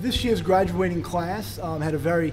This year's graduating class had a very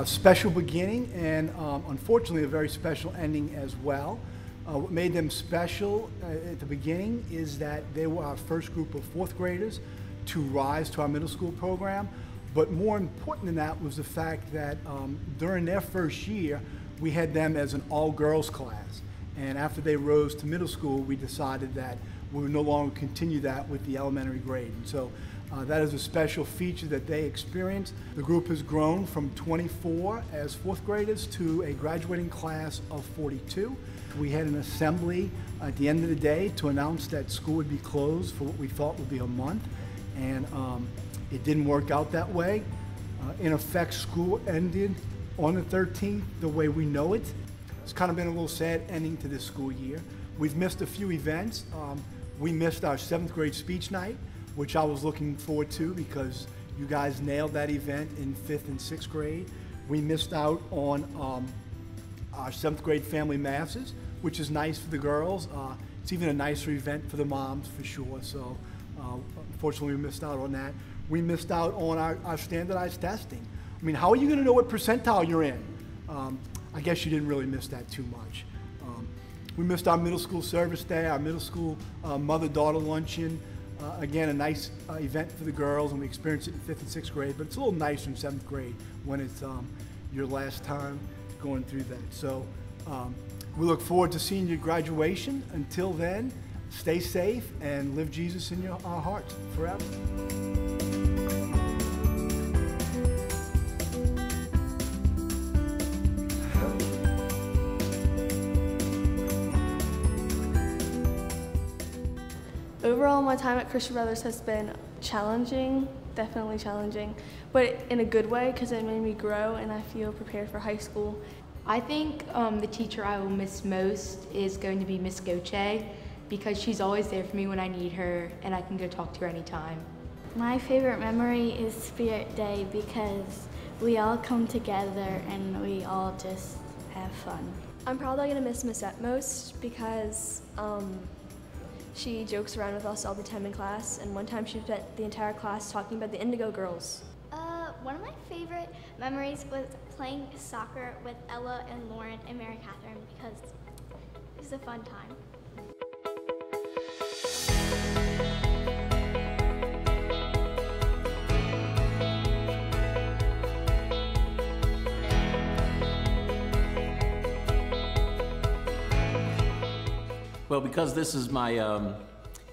special beginning and unfortunately a very special ending as well. What made them special at the beginning is that they were our first group of fourth graders to rise to our middle school program. But more important than that was the fact that during their first year, we had them as an all-girls class. And after they rose to middle school, we decided that we would no longer continue that with the elementary grade. And so that is a special feature that they experienced. The group has grown from 24 as fourth graders to a graduating class of 42. We had an assembly at the end of the day to announce that school would be closed for what we thought would be a month. And it didn't work out that way. In effect, school ended on the 13th the way we know it. It's kind of been a little sad ending to this school year. We've missed a few events. We missed our 7th grade speech night, which I was looking forward to because you guys nailed that event in 5th and 6th grade. We missed out on our 7th grade family masses, which is nice for the girls. It's even a nicer event for the moms for sure. So unfortunately we missed out on that. We missed out on our standardized testing. I mean, how are you going to know what percentile you're in? I guess you didn't really miss that too much. We missed our middle school service day, our middle school mother-daughter luncheon. Again, a nice event for the girls, and we experienced it in 5th and 6th grade, but it's a little nicer in 7th grade when it's your last time going through that. So we look forward to seeing your graduation. Until then, stay safe and live Jesus in our hearts forever. Overall, my time at Christian Brothers has been challenging, definitely challenging, but in a good way because it made me grow and I feel prepared for high school. I think the teacher I will miss most is going to be Miss Goche because she's always there for me when I need her and I can go talk to her anytime. My favorite memory is Spirit Day because we all come together and we all just have fun. I'm probably going to miss Miss most because she jokes around with us all the time in class, and one time she spent the entire class talking about the Indigo Girls. One of my favorite memories was playing soccer with Ella and Lauren and Mary Catherine because it was a fun time. Well, because this is my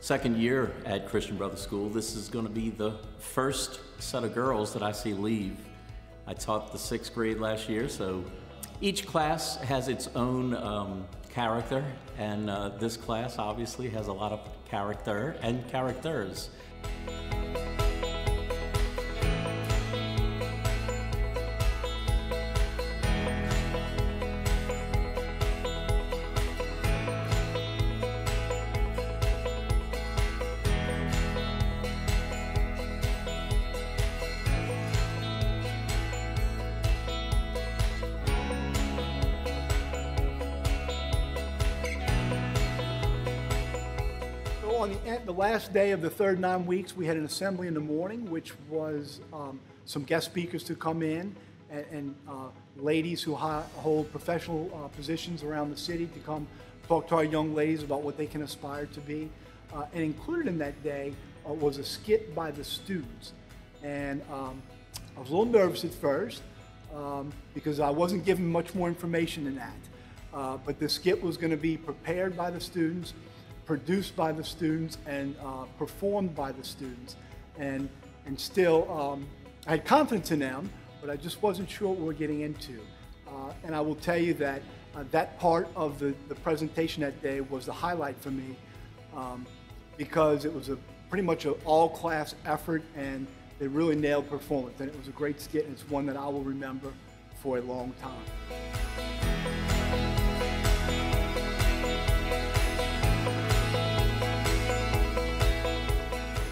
second year at Christian Brothers School, this is going to be the first set of girls that I see leave. I taught the 6th grade last year, so each class has its own character, and this class obviously has a lot of character and characters. On the last day of the third 9 weeks, we had an assembly in the morning, which was some guest speakers to come in and ladies who hold professional positions around the city to come talk to our young ladies about what they can aspire to be. And included in that day was a skit by the students. And I was a little nervous at first because I wasn't given much more information than that. But the skit was going to be prepared by the students, produced by the students, and performed by the students. And still, I had confidence in them, but I just wasn't sure what we were getting into. And I will tell you that that part of the presentation that day was the highlight for me because it was pretty much an all-class effort, and they really nailed performance. And it was a great skit, and it's one that I will remember for a long time.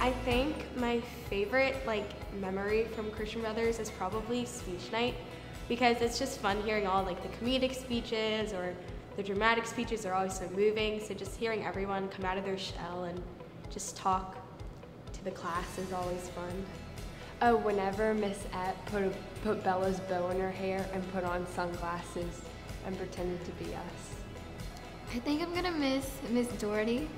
I think my favorite memory from Christian Brothers is probably speech night because it's just fun hearing all the comedic speeches or the dramatic speeches are always so moving. So just hearing everyone come out of their shell and just talk to the class is always fun. Whenever Miss Epp put Bella's bow in her hair and put on sunglasses and pretended to be us. I think I'm gonna miss Miss Doherty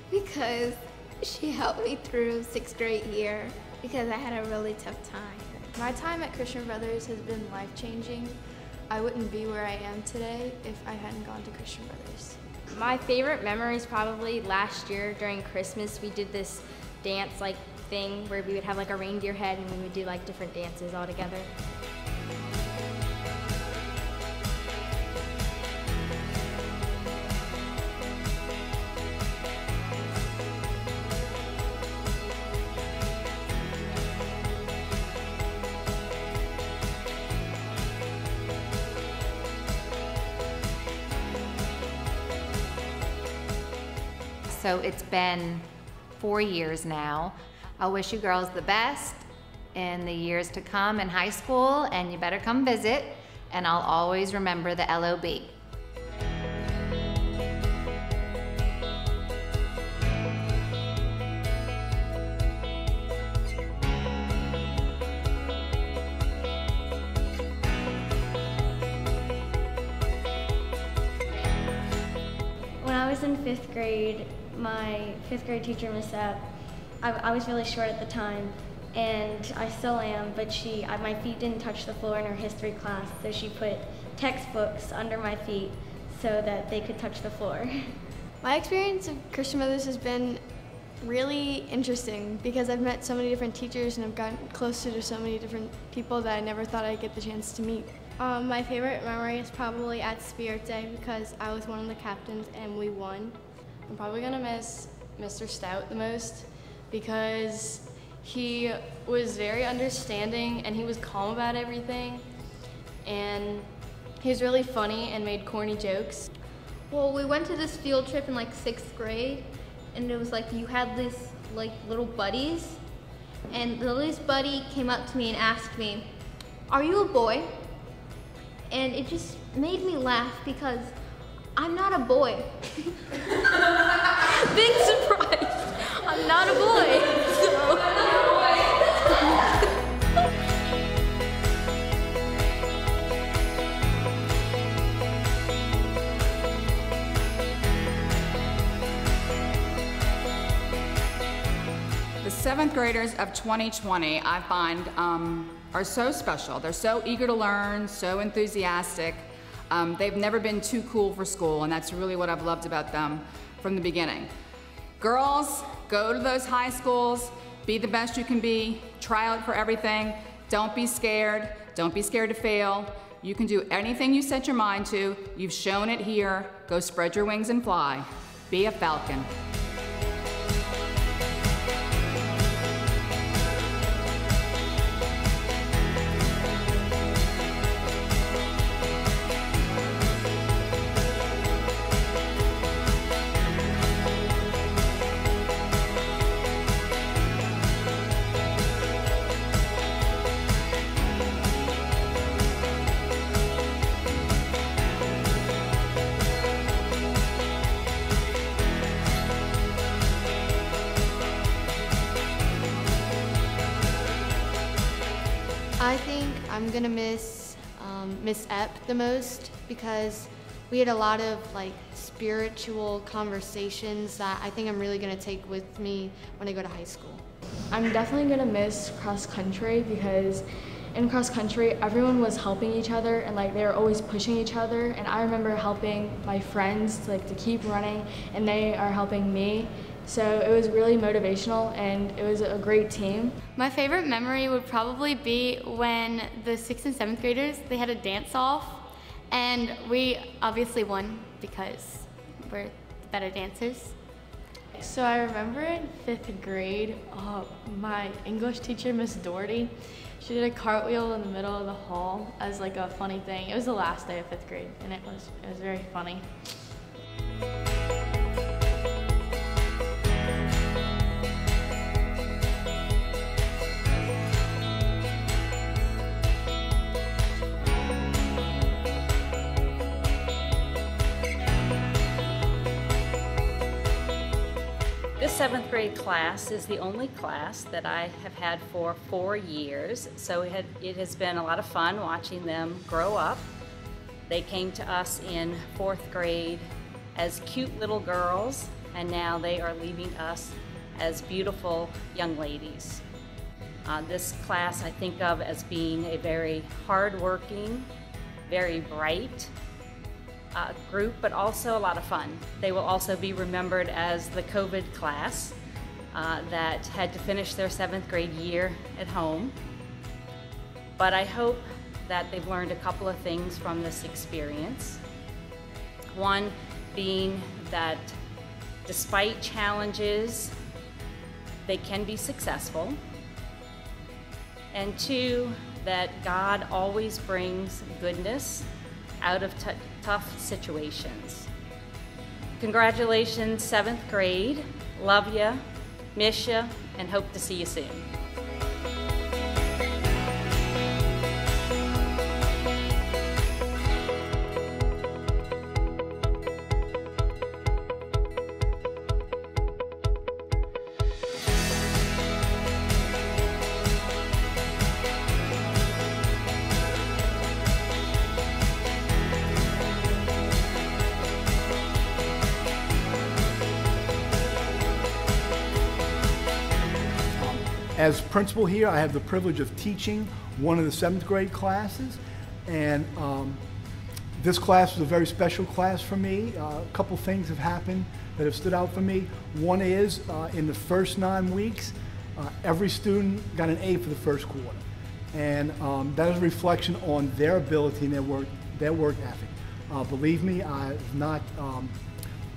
because she helped me through 6th grade year because I had a really tough time. My time at Christian Brothers has been life-changing. I wouldn't be where I am today if I hadn't gone to Christian Brothers. My favorite memory is probably last year during Christmas. We did this dance thing where we would have a reindeer head and we would do different dances all together. So it's been 4 years now. I wish you girls the best in the years to come in high school, and you better come visit, and I'll always remember the LOB. When I was in 5th grade, my 5th grade teacher, Miss Epp, I was really short at the time, and I still am, but my feet didn't touch the floor in her history class, so she put textbooks under my feet so that they could touch the floor. My experience of Christian Brothers has been really interesting because I've met so many different teachers and I've gotten closer to so many different people that I never thought I'd get the chance to meet. My favorite memory is probably at Spirit Day because I was one of the captains and we won. I'm probably gonna miss Mr. Stout the most because he was very understanding and he was calm about everything, and he was really funny and made corny jokes. Well, we went to this field trip in 6th grade, and it was you had these little buddies, and the littlest buddy came up to me and asked me, "Are you a boy?" And it just made me laugh because I'm not a boy. Big surprise! I'm not a boy. So. The 7th graders of 2020, I find, are so special. They're so eager to learn, so enthusiastic. They've never been too cool for school, and that's really what I've loved about them from the beginning. Girls, go to those high schools, be the best you can be, try out for everything. Don't be scared. Don't be scared to fail. You can do anything you set your mind to. You've shown it here. Go spread your wings and fly. Be a falcon. I think I'm gonna miss Miss Epp the most because we had a lot of spiritual conversations that I think I'm really gonna take with me when I go to high school. I'm definitely gonna miss cross country because in cross country everyone was helping each other and they were always pushing each other, and I remember helping my friends to keep running, and they are helping me. So it was really motivational and it was a great team. My favorite memory would probably be when the 6th and 7th graders, they had a dance off, and we obviously won because we're the better dancers. So I remember in 5th grade, my English teacher, Miss Doherty, she did a cartwheel in the middle of the hall as a funny thing. It was the last day of 5th grade, and it was very funny. This seventh grade class is the only class that I have had for 4 years, so it has been a lot of fun watching them grow up. They came to us in 4th grade as cute little girls, and now they are leaving us as beautiful young ladies. This class I think of as being a very hardworking, very bright group, but also a lot of fun. They will also be remembered as the COVID class that had to finish their 7th grade year at home. But I hope that they've learned a couple of things from this experience. One being that despite challenges, they can be successful. And 2, that God always brings goodness out of tough situations. Congratulations, 7th grade. Love ya, miss ya, and hope to see you soon. As principal here, I have the privilege of teaching one of the 7th grade classes, and this class was a very special class for me. A couple things have happened that have stood out for me. One is, in the first 9 weeks, every student got an A for the first quarter, and that is a reflection on their ability and their work ethic. Believe me, I've not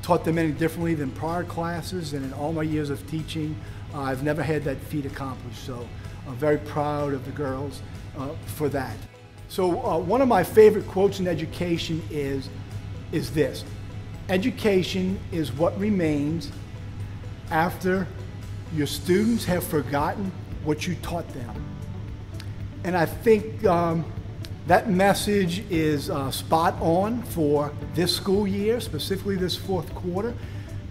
taught them any differently than prior classes, and in all my years of teaching, I've never had that feat accomplished, so I'm very proud of the girls for that. So one of my favorite quotes in education is this: education is what remains after your students have forgotten what you taught them. And I think that message is spot on for this school year, specifically this 4th quarter,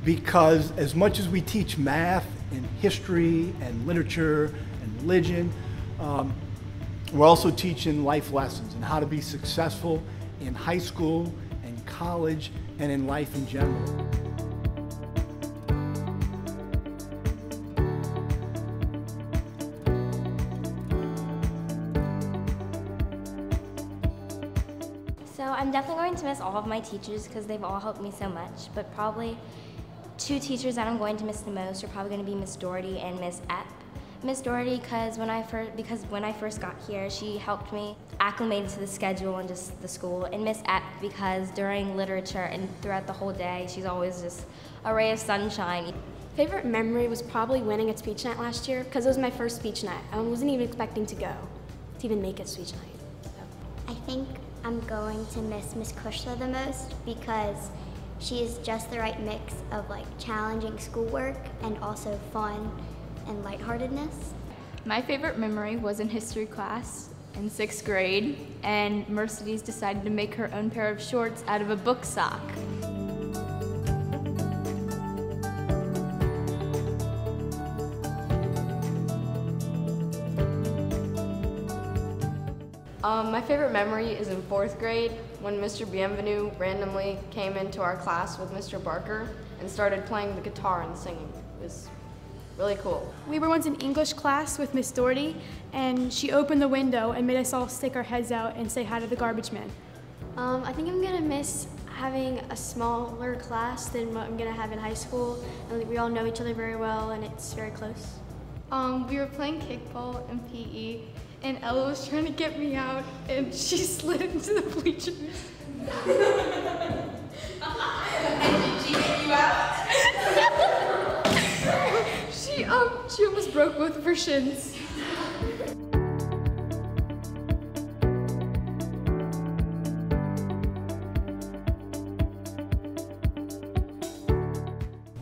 because as much as we teach math and history and literature and religion, we're also teaching life lessons and how to be successful in high school and college and in life in general. So I'm definitely going to miss all of my teachers because they've all helped me so much, but probably 2 teachers that I'm going to miss the most are probably going to be Miss Doherty and Miss Epp. Miss Doherty, because when I first got here, she helped me acclimate to the schedule and just the school. And Miss Epp, because during literature and throughout the whole day, she's always just a ray of sunshine. Favorite memory was probably winning at speech night last year, because it was my first speech night. I wasn't even expecting to go, to even make it speech night. So. I think I'm going to miss Miss Kushla the most because she is just the right mix of like challenging schoolwork and also fun and lightheartedness. My favorite memory was in history class in 6th grade, and Mercedes decided to make her own pair of shorts out of a book sock. My favorite memory is in 4th grade when Mr. Bienvenu randomly came into our class with Mr. Barker and started playing the guitar and singing. It was really cool. We were once in English class with Miss Doherty, and she opened the window and made us all stick our heads out and say hi to the garbage man. I think I'm gonna miss having a smaller class than what I'm gonna have in high school. And we all know each other very well, and it's very close. We were playing kickball in PE, and Ella was trying to get me out, and she slid into the bleachers. And did she get you out? She almost broke both of her shins.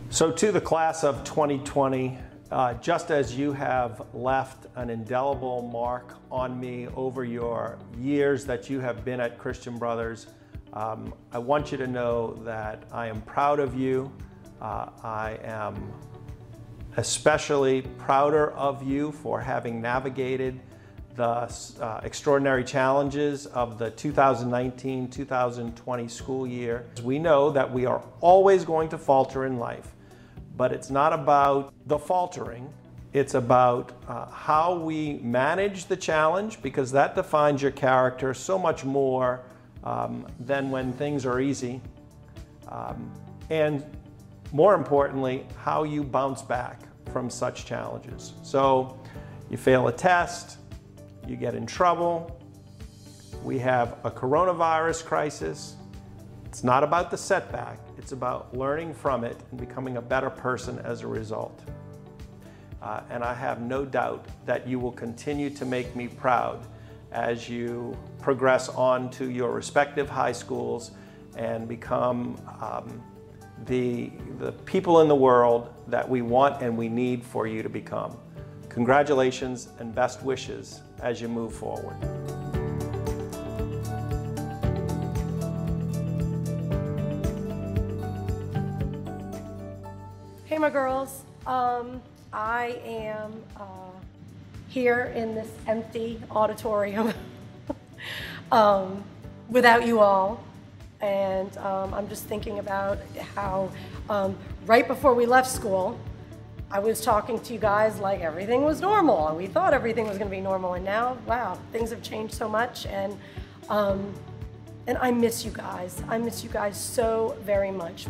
So to the class of 2020, just as you have left an indelible mark on me over your years that you have been at Christian Brothers, I want you to know that I am proud of you. I am especially prouder of you for having navigated the extraordinary challenges of the 2019-2020 school year. We know that we are always going to falter in life, but it's not about the faltering. It's about how we manage the challenge, because that defines your character so much more than when things are easy. And more importantly, how you bounce back from such challenges. So you fail a test, you get in trouble, we have a coronavirus crisis. It's not about the setback, it's about learning from it and becoming a better person as a result. And I have no doubt that you will continue to make me proud as you progress on to your respective high schools and become the people in the world that we want and we need for you to become. Congratulations and best wishes as you move forward. Hey, my girls. I am here in this empty auditorium without you all. And I'm just thinking about how right before we left school, I was talking to you guys like everything was normal, and we thought everything was going to be normal, and now, wow, things have changed so much, and I miss you guys. I miss you guys so very much.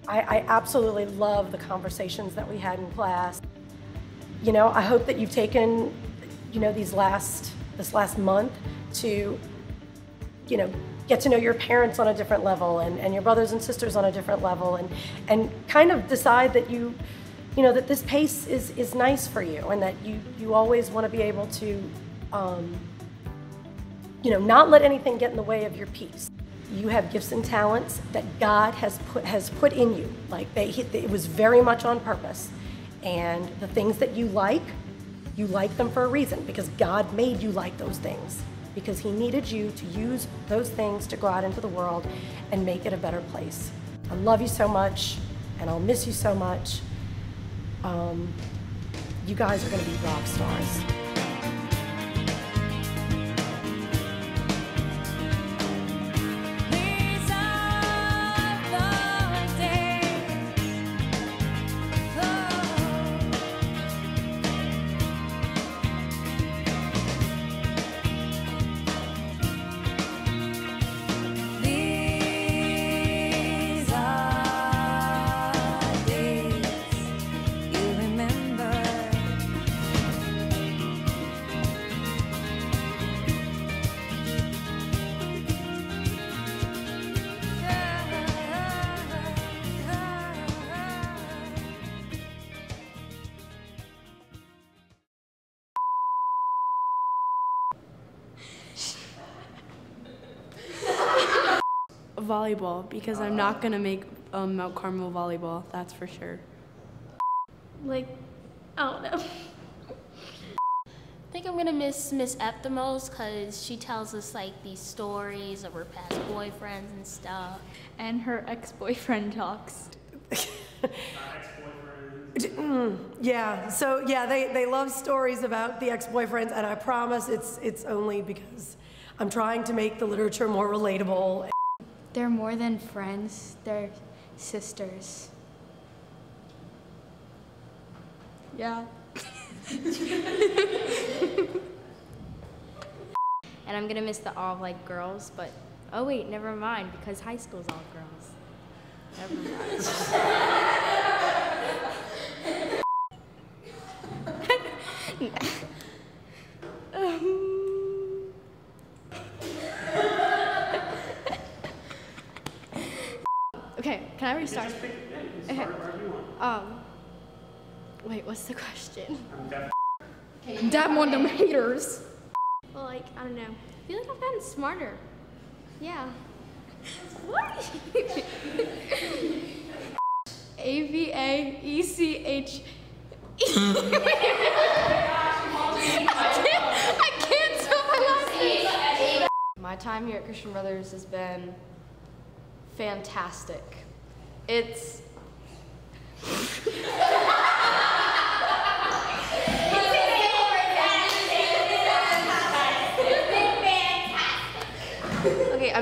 I absolutely love the conversations that we had in class. You know, I hope that you've taken, you know, this last month to, you know, get to know your parents on a different level and your brothers and sisters on a different level, and kind of decide that you know, that this pace is nice for you, and that you always want to be able to, you know, not let anything get in the way of your peace. You have gifts and talents that God has put in you. Like it was very much on purpose. And the things that you like them for a reason, because God made you like those things, because He needed you to use those things to go out into the world and make it a better place. I love you so much, and I'll miss you so much. You guys are gonna be rock stars. Volleyball, because I'm not gonna make Mount Carmel volleyball, that's for sure. Like, I don't know. I think I'm gonna miss Miss Epp the most, because she tells us like these stories of her past boyfriends and stuff. And her ex-boyfriend talks. Yeah, so yeah, they love stories about the ex-boyfriends, and I promise it's only because I'm trying to make the literature more relatable. They're more than friends, they're sisters. Yeah. And I'm gonna miss the all like girls, but oh wait, never mind, because high school's all girls. Never mind. Okay, can I restart? Okay. Wait, what's the question? Damn one of them haters. Well, like, I don't know. I feel like I've gotten smarter. Yeah. What? A-V-A-E-C-H. I can't spell my last name. My time here at Christian Brothers has been fantastic. It's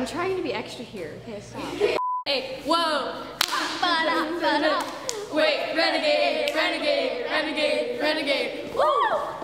I'm trying to be extra here. Okay, stop. Hey, whoa! Wait, renegade, renegade, renegade, renegade. Woo!